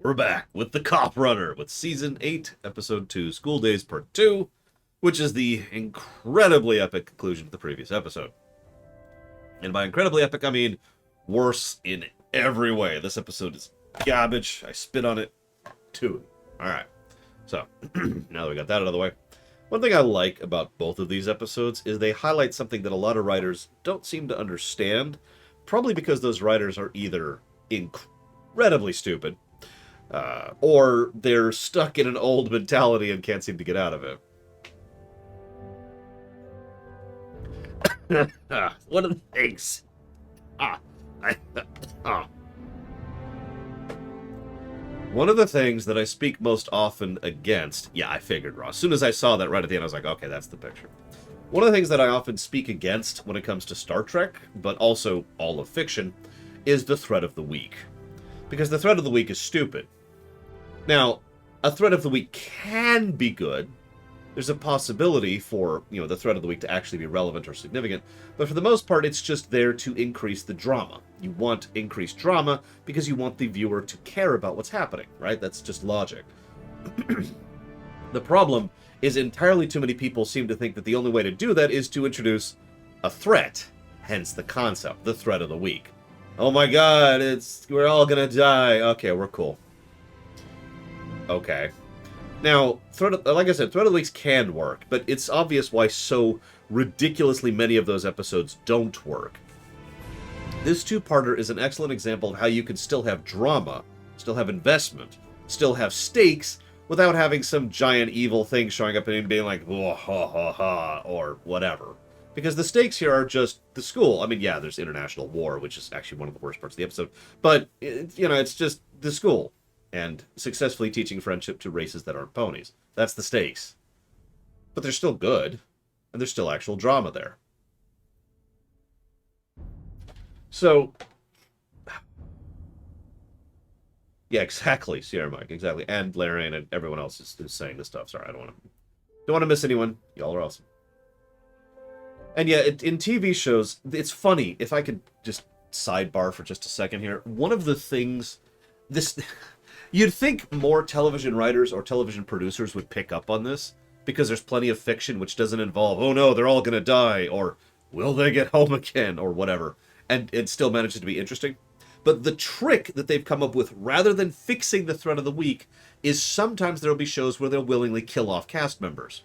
We're back with The Cop Runner with Season 8, Episode 2, School Daze Part 2, which is the incredibly epic conclusion of the previous episode. And by incredibly epic, I mean worse in every way. This episode is garbage. I spit on it, too. Alright, so, now that we got that out of the way, one thing I like about both of these episodes is they highlight something that a lot of writers don't seem to understand, probably because those writers are either incredibly stupid, or they're stuck in an old mentality and can't seem to get out of it. One of the things. One of the things that I speak most often against. Yeah, I figured, Ross. As soon as I saw that right at the end, I was like, okay, that's the picture. One of the things that I often speak against when it comes to Star Trek, but also all of fiction, is the threat of the week. Because the threat of the week is stupid. Now, a threat of the week can be good. There's a possibility for, the threat of the week to actually be relevant or significant. But for the most part, it's just there to increase the drama. You want increased drama because you want the viewer to care about what's happening, right? That's just logic. The problem is entirely too many people seem to think that the only way to do that is to introduce a threat. Hence the concept, the threat of the week. Oh my god, we're all gonna die. Okay, we're cool. Okay. Now, like I said, Threat of the Weeks can work, but it's obvious why so ridiculously many of those episodes don't work. This two-parter is an excellent example of how you can still have drama, still have investment, still have stakes, without having some giant evil thing showing up and being like, oh, ha, ha, ha, or whatever. Because the stakes here are just the school. I mean, yeah, there's international war, which is actually one of the worst parts of the episode, but, it's just the school. And successfully teaching friendship to races that aren't ponies. That's the stakes. But they're still good, and there's still actual drama there. So, yeah, exactly, Sierra Mike, exactly. And Larian and everyone else is saying this stuff. Sorry, I don't want to miss anyone. Y'all are awesome. And yeah, in TV shows, it's funny. If I could just sidebar for just a second here. One of the things... You'd think more television writers or television producers would pick up on this, because there's plenty of fiction which doesn't involve, oh no, they're all gonna die, or will they get home again, or whatever, and it still manages to be interesting. But the trick that they've come up with, rather than fixing the threat of the week, is sometimes there'll be shows where they'll willingly kill off cast members.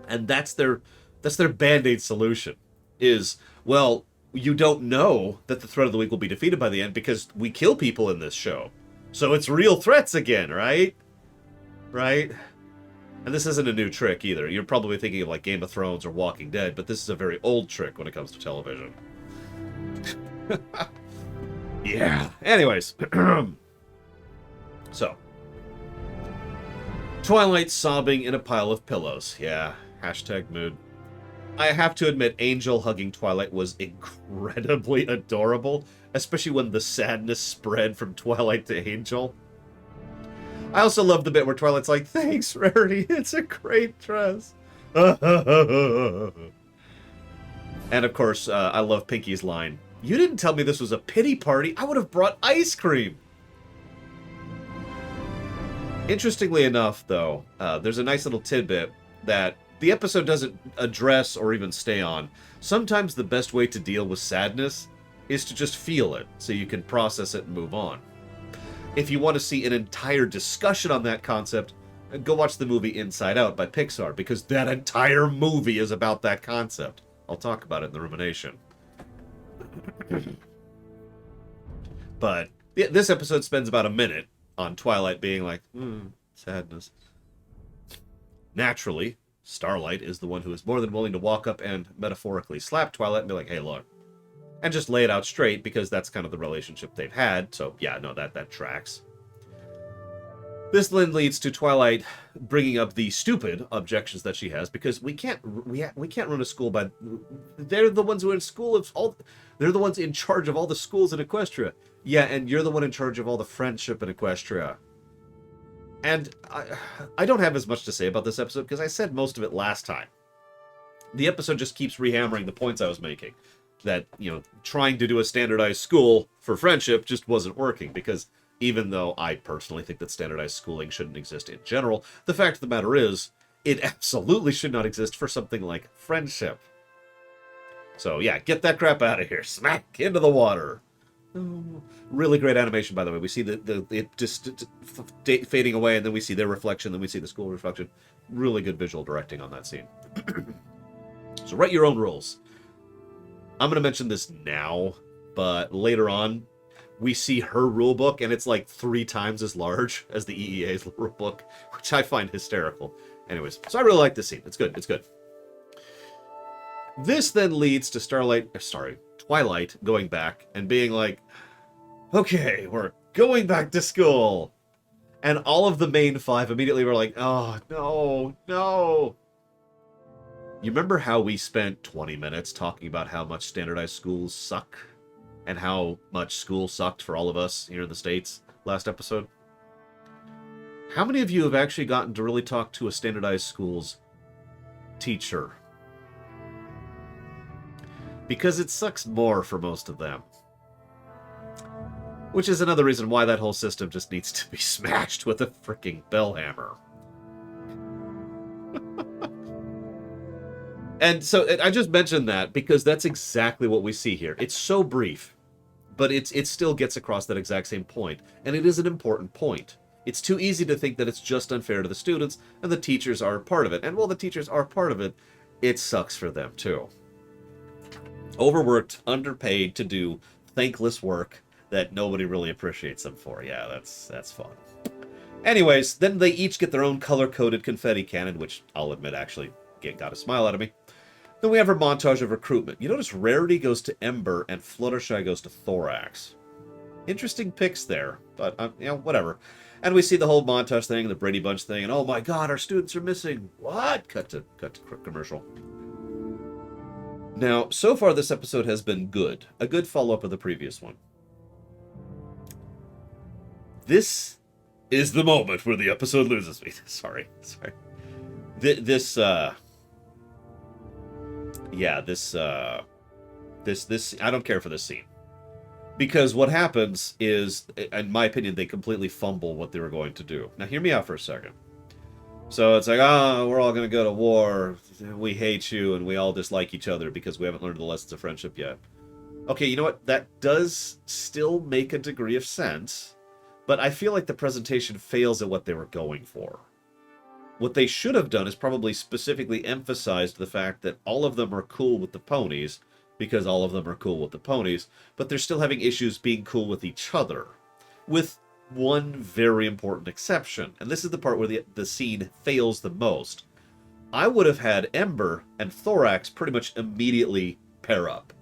And that's their band-aid solution, is, well, you don't know that the threat of the week will be defeated by the end, because we kill people in this show. So it's real threats again, right? Right? And this isn't a new trick either. You're probably thinking of like Game of Thrones or Walking Dead, but this is a very old trick when it comes to television. Yeah. Anyways. So. Twilight sobbing in a pile of pillows. Yeah. Hashtag mood. I have to admit, Angel hugging Twilight was incredibly adorable, especially when the sadness spread from Twilight to Angel. I also love the bit where Twilight's like, thanks, Rarity, it's a great dress. And of course, I love Pinky's line, you didn't tell me this was a pity party, I would have brought ice cream. Interestingly enough, though, there's a nice little tidbit that the episode doesn't address or even stay on. Sometimes the best way to deal with sadness is to just feel it, so you can process it and move on. If you want to see an entire discussion on that concept, go watch the movie Inside Out by Pixar, because that entire movie is about that concept. I'll talk about it in the rumination. But yeah, this episode spends about a minute on Twilight being like, sadness. Naturally, Starlight is the one who is more than willing to walk up and metaphorically slap Twilight and be like, hey, look. And just lay it out straight, because that's kind of the relationship they've had. So, yeah, no, that tracks. This then leads to Twilight bringing up the stupid objections that she has, because we can't run a school by... They're the ones who are in school of all... They're the ones in charge of all the schools in Equestria. Yeah, and you're the one in charge of all the friendship in Equestria. And I don't have as much to say about this episode, because I said most of it last time. The episode just keeps rehammering the points I was making. that, you know, trying to do a standardized school for friendship just wasn't working, because even though I personally think that standardized schooling shouldn't exist in general, the fact of the matter is, it absolutely should not exist for something like friendship. So yeah, get that crap out of here. Smack into the water. Really great animation, by the way. We see it just fading away, and then we see their reflection, then we see the school reflection. Really good visual directing on that scene. So write your own rules. I'm going to mention this now, but later on, we see her rule book, and it's like 3 times as large as the EEA's rule book, which I find hysterical. Anyways, so I really like this scene. It's good. It's good. This then leads to Twilight going back and being like, okay, we're going back to school. And all of the main 5 immediately were like, oh, no, no. You remember how we spent 20 minutes talking about how much standardized schools suck? And how much school sucked for all of us here in the States last episode? How many of you have actually gotten to really talk to a standardized school's teacher? Because it sucks more for most of them. Which is another reason why that whole system just needs to be smashed with a freaking bell hammer. And so I just mentioned that because that's exactly what we see here. It's so brief, but it still gets across that exact same point. And it is an important point. It's too easy to think that it's just unfair to the students and the teachers are part of it. And while the teachers are part of it, it sucks for them too. Overworked, underpaid to do thankless work that nobody really appreciates them for. Yeah, that's fun. Anyways, then they each get their own color-coded confetti cannon, which I'll admit actually got a smile out of me. Then we have our montage of recruitment. You notice Rarity goes to Ember and Fluttershy goes to Thorax. Interesting picks there, but you know, whatever. And we see the whole montage thing, the Brady Bunch thing, and oh my god, our students are missing. What? Cut to commercial. Now, so far this episode has been good. A good follow-up of the previous one. This is the moment where the episode loses me. Sorry. This I don't care for this scene. Because what happens is, in my opinion, they completely fumble what they were going to do. Now, hear me out for a second. So it's like, we're all going to go to war. We hate you, and we all dislike each other because we haven't learned the lessons of friendship yet. Okay, you know what? That does still make a degree of sense, but I feel like the presentation fails at what they were going for. What they should have done is probably specifically emphasized the fact that all of them are cool with the ponies, because all of them are cool with the ponies, but they're still having issues being cool with each other. With one very important exception, and this is the part where the scene fails the most. I would have had Ember and Thorax pretty much immediately pair up.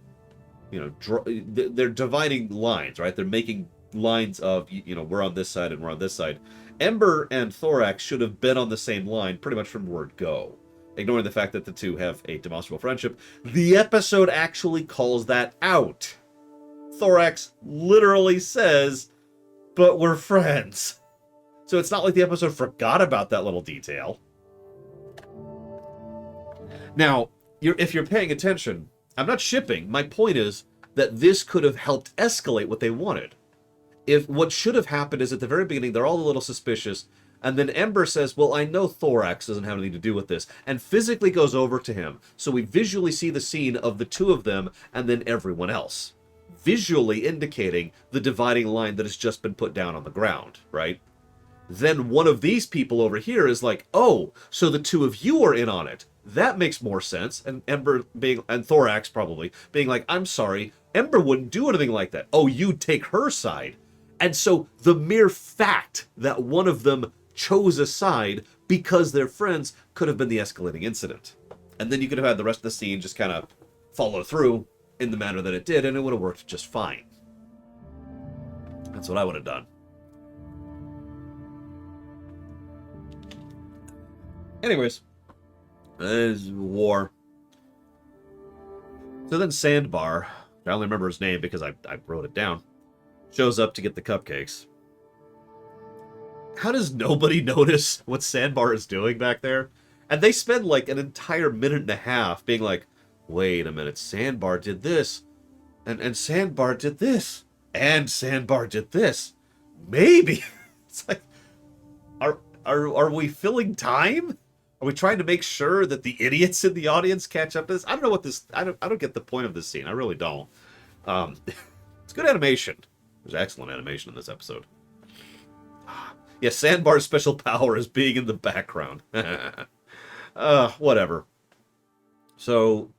You know, they're dividing lines, right? They're making lines of, you know, we're on this side and we're on this side. Ember and Thorax should have been on the same line pretty much from word go. Ignoring the fact that the two have a demonstrable friendship. The episode actually calls that out. Thorax literally says, but we're friends. So it's not like the episode forgot about that little detail. Now, if you're paying attention, I'm not shipping. My point is that this could have helped escalate what they wanted. If what should have happened is at the very beginning, they're all a little suspicious, and then Ember says, well, I know Thorax doesn't have anything to do with this, and physically goes over to him. So we visually see the scene of the two of them and then everyone else, visually indicating the dividing line that has just been put down on the ground, right? Then one of these people over here is like, oh, so the two of you are in on it. That makes more sense. And Ember and Thorax probably being like, I'm sorry, Ember wouldn't do anything like that. Oh, you'd take her side. And so the mere fact that one of them chose a side because they're friends could have been the escalating incident. And then you could have had the rest of the scene just kind of follow through in the manner that it did, and it would have worked just fine. That's what I would have done. Anyways, there's war. So then Sandbar, I only remember his name because I wrote it down, shows up to get the cupcakes. How does nobody notice what Sandbar is doing back there? And they spend like an entire minute and a half being like, wait a minute, Sandbar did this. and Sandbar did this, and Sandbar did this. Maybe it's like, are we filling time? Are we trying to make sure that the idiots in the audience catch up to this? I don't know what this. I don't get the point of this scene. I really don't. It's good animation. There's excellent animation in this episode. Yeah, Sandbar's special power is being in the background. Whatever. So,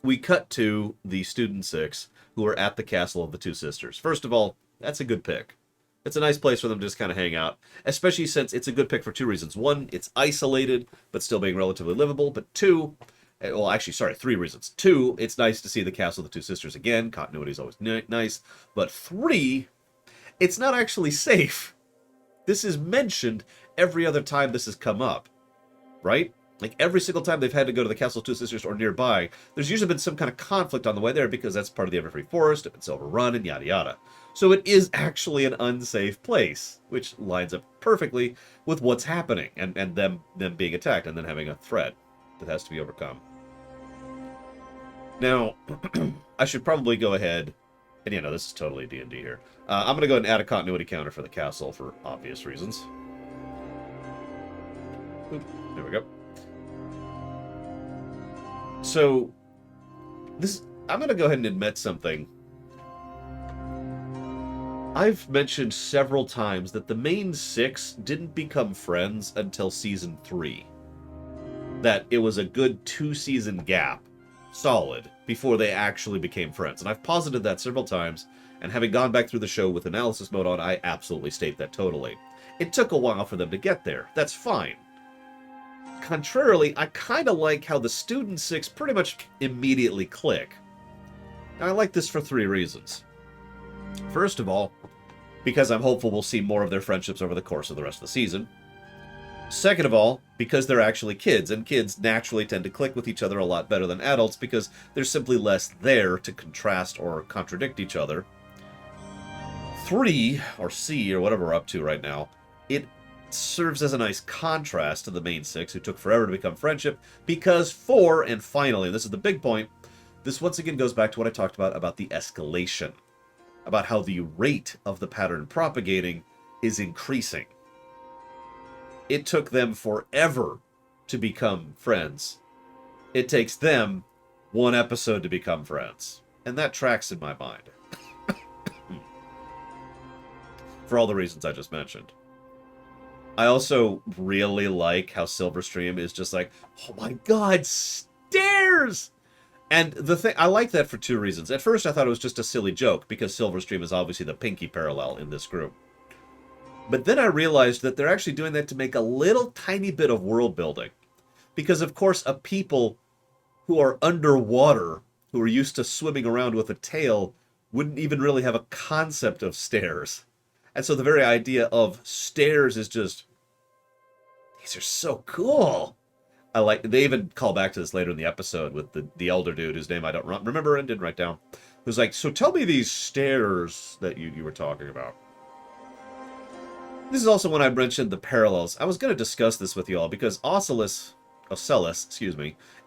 we cut to the Student 6, who are at the castle of the two sisters. First of all, that's a good pick. It's a nice place for them to just kind of hang out, especially since it's a good pick for two reasons. One, it's isolated, but still being relatively livable. But two, well, actually, sorry, three reasons. Two, it's nice to see the castle of the two sisters again. Continuity is always nice. But three, it's not actually safe. This is mentioned every other time this has come up, right? Like, every single time they've had to go to the Castle of Two Sisters or nearby, there's usually been some kind of conflict on the way there because that's part of the Everfree Forest, if it's overrun, and yada yada. So it is actually an unsafe place, which lines up perfectly with what's happening, and them being attacked, and then having a threat that has to be overcome. Now, I should probably go ahead, and you know, this is totally D&D here. I'm going to go ahead and add a continuity counter for the castle for obvious reasons. Oop, there we go. So, I'm going to go ahead and admit something. I've mentioned several times that the main six didn't become friends until season 3. That it was a good 2-season gap, solid, before they actually became friends. And I've posited that several times, and having gone back through the show with analysis mode on, I absolutely state that totally. It took a while for them to get there. That's fine. Contrarily, I kind of like how the Student 6 pretty much immediately click. Now, I like this for 3 reasons. First of all, because I'm hopeful we'll see more of their friendships over the course of the rest of the season. Second of all, because they're actually kids, and kids naturally tend to click with each other a lot better than adults because there's simply less there to contrast or contradict each other. 3, or C, or whatever we're up to right now, it serves as a nice contrast to the main 6, who took forever to become friendship, because 4, and finally, and this is the big point, this once again goes back to what I talked about the escalation, about how the rate of the pattern propagating is increasing. It took them forever to become friends. It takes them 1 episode to become friends. And that tracks in my mind. For all the reasons I just mentioned. I also really like how Silverstream is just like, oh my god, stairs! And the thing, I like that for 2 reasons. At first I thought it was just a silly joke, because Silverstream is obviously the Pinky parallel in this group. But then I realized that they're actually doing that to make a little tiny bit of world building. Because of course a people who are underwater, who are used to swimming around with a tail, wouldn't even really have a concept of stairs. And so the very idea of stairs is just, these are so cool. I like, they even call back to this later in the episode with the elder dude whose name I don't remember and didn't write down. Who's like, so tell me these stairs that you were talking about. This is also when I mentioned the parallels. I was going to discuss this with you all because Ocellus,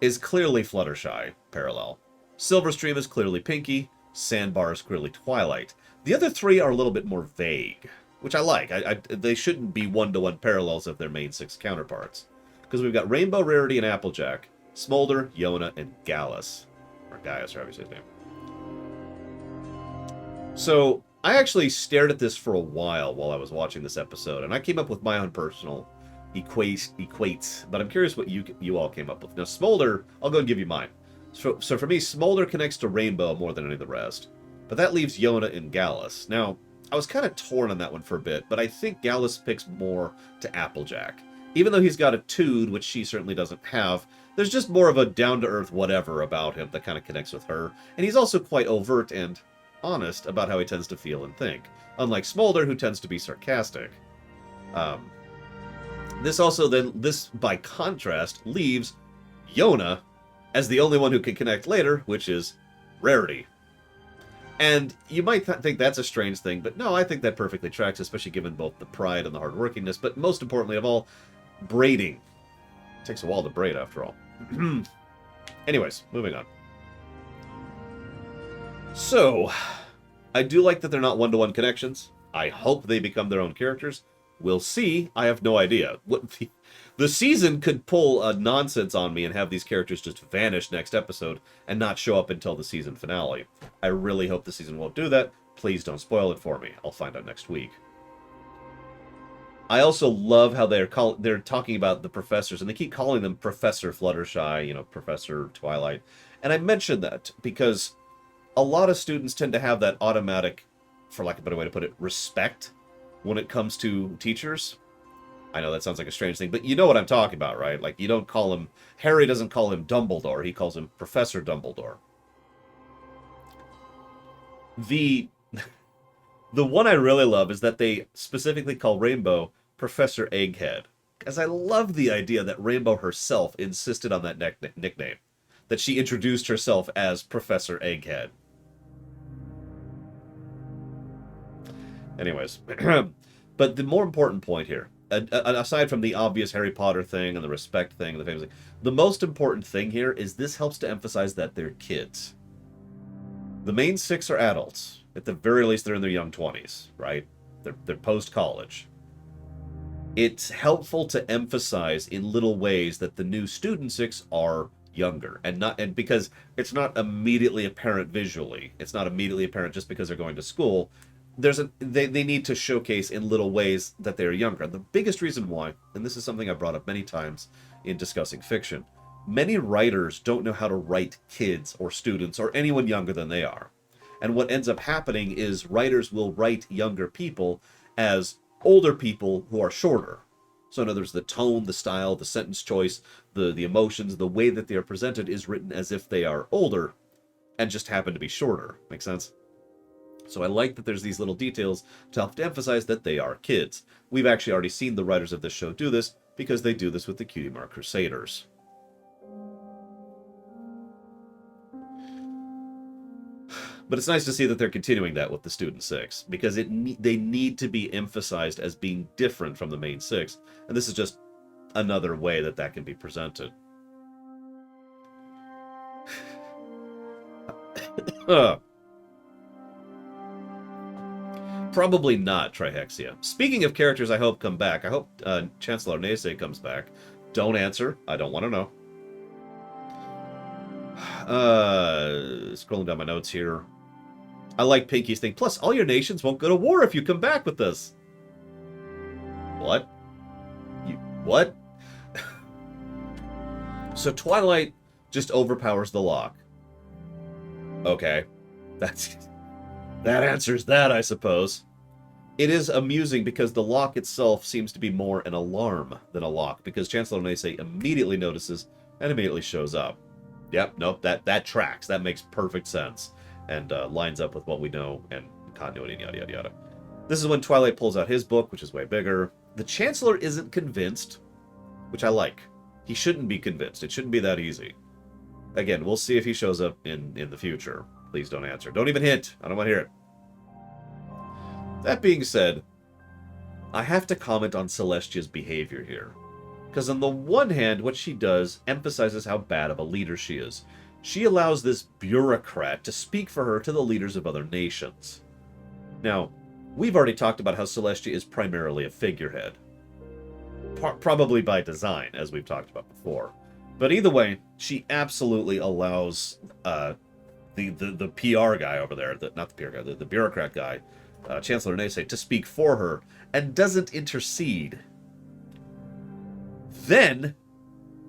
is clearly Fluttershy parallel. Silverstream is clearly Pinky. Sandbar is clearly Twilight. The other 3 are a little bit more vague, which I like. They shouldn't be one-to-one parallels of their main 6 counterparts. Because we've got Rainbow, Rarity, and Applejack, Smolder, Yona, and Gallus. Or Gaius, or however you say his name. So, I actually stared at this for a while I was watching this episode, and I came up with my own personal equates, but I'm curious what you all came up with. Now, Smolder, I'll go and give you mine. So for me, Smolder connects to Rainbow more than any of the rest, but that leaves Yona and Gallus. Now, I was kind of torn on that one for a bit, but I think Gallus picks more to Applejack. Even though he's got a tude, which she certainly doesn't have, there's just more of a down-to-earth whatever about him that kind of connects with her, and he's also quite overt and honest about how he tends to feel and think, unlike Smolder, who tends to be sarcastic. This by contrast leaves Yona as the only one who can connect later, which is Rarity. And you might think that's a strange thing, but no, I think that perfectly tracks, especially given both the pride and the hardworkingness, but most importantly of all, braiding. It takes a while to braid, after all. Anyways, moving on. So, I do like that they're not one-to-one connections. I hope they become their own characters. We'll see. I have no idea. The season could pull a nonsense on me and have these characters just vanish next episode and not show up until the season finale. I really hope the season won't do that. Please don't spoil it for me. I'll find out next week. I also love how they're talking about the professors, and they keep calling them Professor Fluttershy, Professor Twilight. And I mentioned that because a lot of students tend to have that automatic, for lack of a better way to put it, respect when it comes to teachers. I know that sounds like a strange thing, but you know what I'm talking about, right? Like, you don't call him... Harry doesn't call him Dumbledore. He calls him Professor Dumbledore. The one I really love is that they specifically call Rainbow Professor Egghead. Because I love the idea that Rainbow herself insisted on that nickname. That she introduced herself as Professor Egghead. Anyways. But the more important point here, aside from the obvious Harry Potter thing and the respect thing, the famous thing, the most important thing here is this helps to emphasize that they're kids. The main six are adults. At the very least, they're in their young 20s, right? They're post-college. It's helpful to emphasize in little ways that the new student six are younger, and because it's not immediately apparent visually. It's not immediately apparent just because they're going to school. They need to showcase in little ways that they're younger. The biggest reason why, and this is something I brought up many times in discussing fiction, many writers don't know how to write kids or students or anyone younger than they are. And what ends up happening is writers will write younger people as older people who are shorter. So in other words, the tone, the style, the sentence choice, the emotions, the way that they are presented is written as if they are older and just happen to be shorter. Make sense? So I like that there's these little details to help to emphasize that they are kids. We've actually already seen the writers of this show do this because they do this with the Cutie Mark Crusaders. But it's nice to see that they're continuing that with the Student Six, because they need to be emphasized as being different from the main six, and this is just another way that can be presented. Probably not Trihexia. Speaking of characters I hope come back, I hope Chancellor Nace comes back. Don't answer. I don't want to know. Scrolling down my notes here. I like Pinky's thing. Plus, all your nations won't go to war if you come back with this. What? What? So Twilight just overpowers the lock. Okay. That answers that, I suppose. It is amusing because the lock itself seems to be more an alarm than a lock, because Chancellor Nace immediately notices and immediately shows up. Yep, nope, that tracks. That makes perfect sense. And lines up with what we know and continuity and yada yada yada. This is when Twilight pulls out his book, which is way bigger. The Chancellor isn't convinced, which I like. He shouldn't be convinced. It shouldn't be that easy. Again, we'll see if he shows up in the future. Please don't answer. Don't even hint. I don't want to hear it. That being said, I have to comment on Celestia's behavior here. Because on the one hand, what she does emphasizes how bad of a leader she is. She allows this bureaucrat to speak for her to the leaders of other nations. Now, we've already talked about how Celestia is primarily a figurehead. Probably by design, as we've talked about before. But either way, she absolutely allows the PR guy over there, not the PR guy, the bureaucrat guy, Chancellor Nace, to speak for her, and doesn't intercede. Then,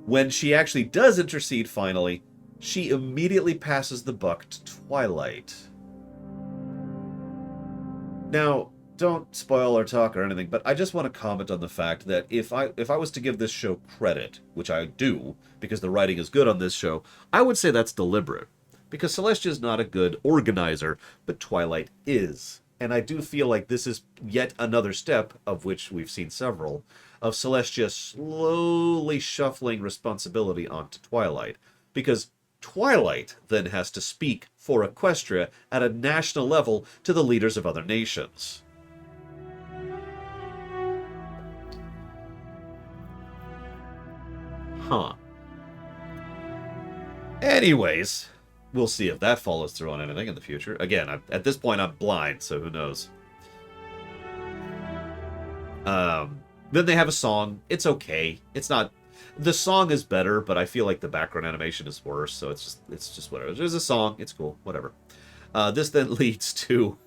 when she actually does intercede finally, she immediately passes the buck to Twilight. Now, don't spoil or talk or anything, but I just want to comment on the fact that if I was to give this show credit, which I do, because the writing is good on this show, I would say that's deliberate. Because Celestia is not a good organizer, but Twilight is. And I do feel like this is yet another step, of which we've seen several, of Celestia slowly shuffling responsibility onto Twilight. Because Twilight then has to speak for Equestria at a national level to the leaders of other nations. Huh. Anyways, we'll see if that follows through on anything in the future. Again, at this point, I'm blind, so who knows. Then they have a song. It's okay. It's not... The song is better, but I feel like the background animation is worse, so it's just whatever. There's a song. It's cool. Whatever. This then leads to...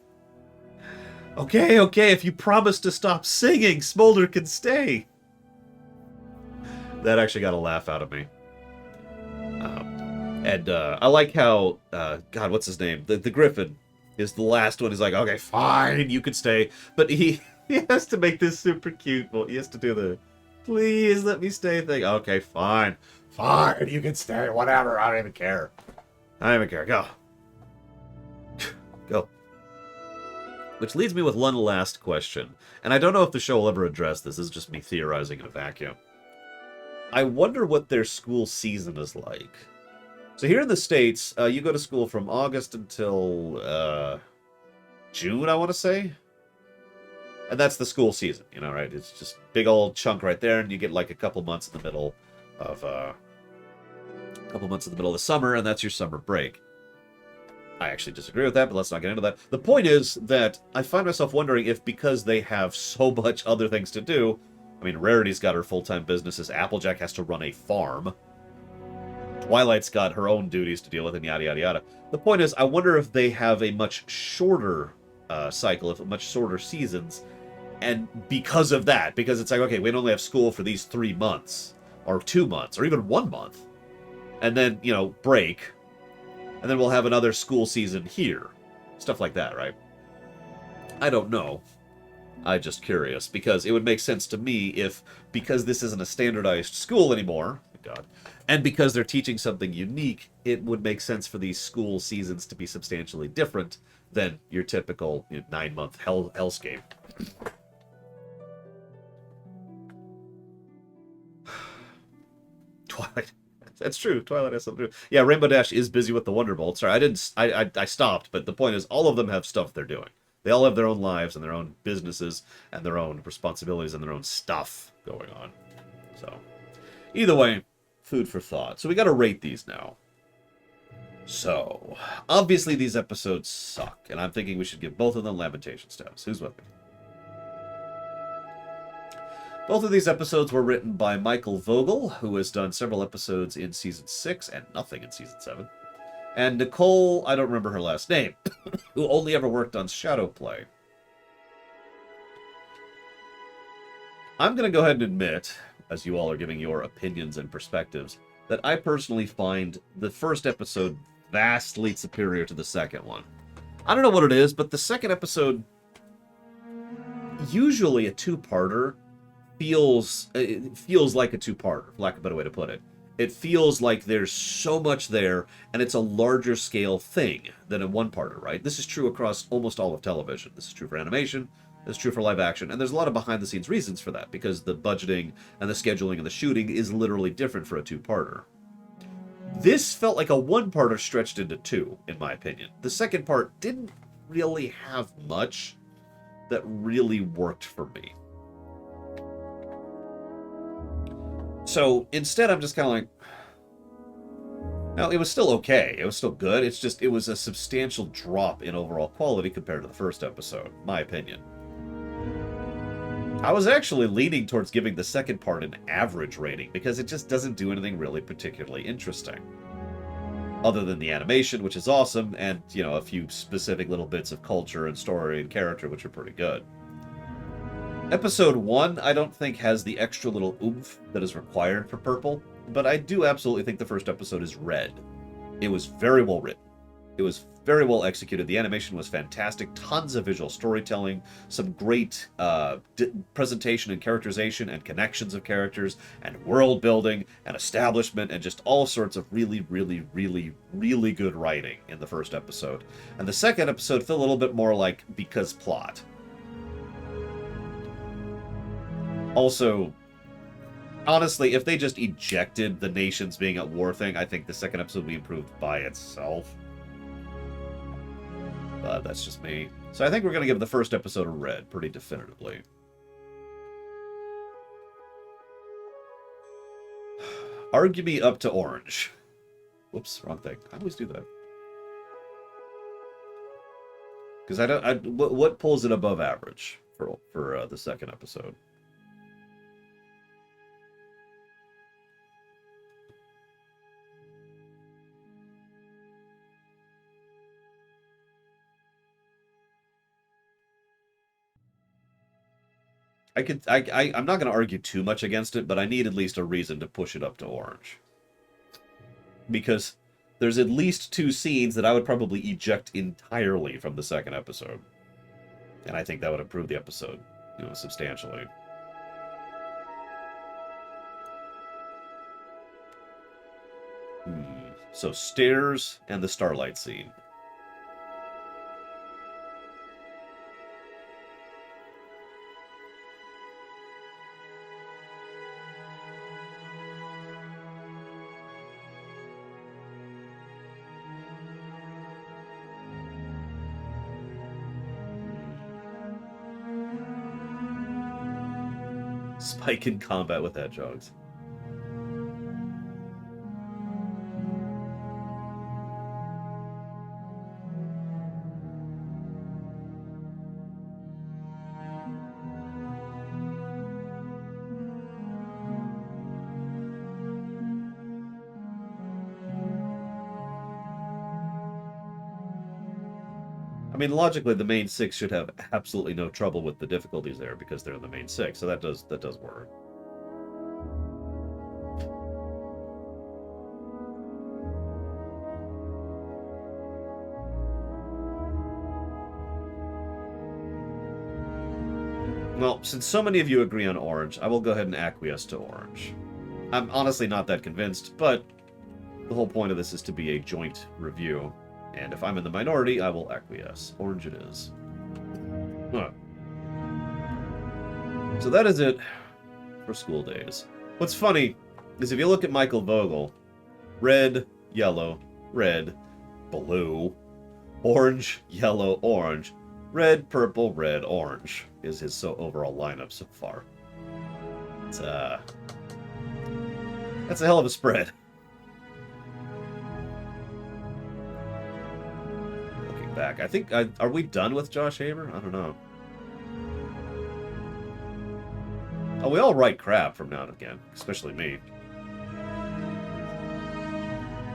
Okay, if you promise to stop singing, Smolder can stay. That actually got a laugh out of me. And I like how... God, what's his name? The Griffin is the last one. He's like, okay, fine, you can stay. But he has to make this super cute. Well, he has to do the, please let me stay thing. Okay, fine. Fine, you can stay. Whatever, I don't even care. I don't even care. Go. Go. Which leads me with one last question. And I don't know if the show will ever address this. This is just me theorizing in a vacuum. I wonder what their school season is like. So here in the States, you go to school from August until June, I want to say. And that's the school season, you know, right? It's just big old chunk right there, and you get like a couple months in the middle of the summer, and that's your summer break. I actually disagree with that, but let's not get into that. The point is that I find myself wondering if because they have so much other things to do, I mean, Rarity's got her full-time businesses, Applejack has to run a farm, Twilight's got her own duties to deal with, and yada, yada, yada. The point is, I wonder if they have a much shorter cycle, if much shorter seasons, and because of that, because it's like, okay, we only have school for these 3 months, or 2 months, or even 1 month, and then, you know, break, and then we'll have another school season here. Stuff like that, right? I don't know. I'm just curious, because it would make sense to me if, because this isn't a standardized school anymore, thank God, and because they're teaching something unique, it would make sense for these school seasons to be substantially different than your typical 9-month hellscape. Twilight. That's true. Twilight has something to do. Yeah, Rainbow Dash is busy with the Wonderbolt. Sorry, I stopped, but the point is, all of them have stuff they're doing. They all have their own lives and their own businesses and their own responsibilities and their own stuff going on. So, either way, food for thought. So we got to rate these now. So, obviously these episodes suck, and I'm thinking we should give both of them Lamentation status. Who's with me? Both of these episodes were written by Michael Vogel, who has done several episodes in Season 6 and nothing in Season 7. And Nicole, I don't remember her last name, who only ever worked on Shadowplay. I'm going to go ahead and admit, as you all are giving your opinions and perspectives, that I personally find the first episode vastly superior to the second one. I don't know what it is, but the second episode, usually a two-parter, feels like a two-parter, for lack of a better way to put it. It feels like there's so much there, and it's a larger scale thing than a one-parter, right? This is true across almost all of television. This is true for animation, this is true for live action, and there's a lot of behind-the-scenes reasons for that, because the budgeting and the scheduling and the shooting is literally different for a two-parter. This felt like a one-parter stretched into two, in my opinion. The second part didn't really have much that really worked for me. So instead, I'm just kind of like, no, it was still okay. It was still good. It's just, it was a substantial drop in overall quality compared to the first episode, my opinion. I was actually leaning towards giving the second part an average rating because it just doesn't do anything really particularly interesting. Other than the animation, which is awesome, and, you know, a few specific little bits of culture and story and character, which are pretty good. Episode 1, I don't think has the extra little oomph that is required for Purple, but I do absolutely think the first episode is red. It was very well written. It was very well executed. The animation was fantastic. Tons of visual storytelling, some great presentation and characterization and connections of characters, and world building and establishment, and just all sorts of really, really, really, really good writing in the first episode. And the second episode felt a little bit more like because plot. Also, honestly, if they just ejected the nations being at war thing, I think the second episode would be improved by itself. But that's just me. So I think we're going to give the first episode a red, pretty definitively. Argue me up to orange. Whoops, wrong thing. I always do that. Because I don't. What pulls it above average for the second episode? I'm not going to argue too much against it, but I need at least a reason to push it up to orange. Because there's at least 2 scenes that I would probably eject entirely from the second episode. And I think that would improve the episode, substantially. So, stairs and the starlight scene. Spike in combat with hedgehogs. I mean, logically, the main 6 should have absolutely no trouble with the difficulties there because they're in the main 6, so that does work. Well, since so many of you agree on orange, I will go ahead and acquiesce to orange. I'm honestly not that convinced, but the whole point of this is to be a joint review. And if I'm in the minority, I will acquiesce. Orange it is. Huh. So that is it for School Daze. What's funny is if you look at Michael Vogel, red, yellow, red, blue, orange, yellow, orange, red, purple, red, orange is his overall lineup so far. It's, that's a hell of a spread. Back. I think, are we done with Josh Haber? I don't know. Oh, we all write crap from now and again, especially me.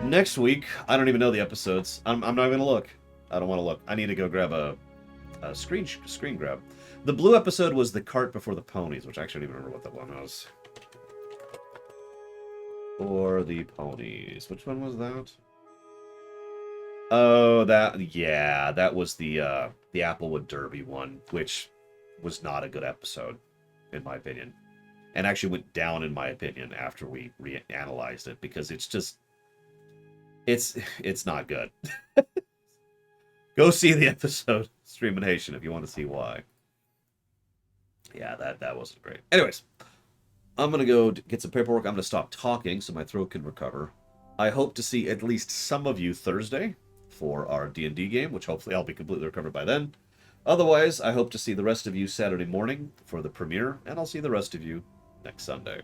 Next week, I don't even know the episodes. I'm not going to look. I don't want to look. I need to go grab a screen grab. The blue episode was The Cart Before the Ponies, which I actually don't even remember what that one was. For the Ponies. Which one was that? Oh, that was the Applewood Derby one, which was not a good episode, in my opinion. And actually went down, in my opinion, after we reanalyzed it, because it's just... It's not good. Go see the episode, Streamination, if you want to see why. Yeah, that wasn't great. Anyways, I'm going to go get some paperwork. I'm going to stop talking so my throat can recover. I hope to see at least some of you Thursday for our D&D game, which hopefully I'll be completely recovered by then. Otherwise, I hope to see the rest of you Saturday morning for the premiere, and I'll see the rest of you next Sunday.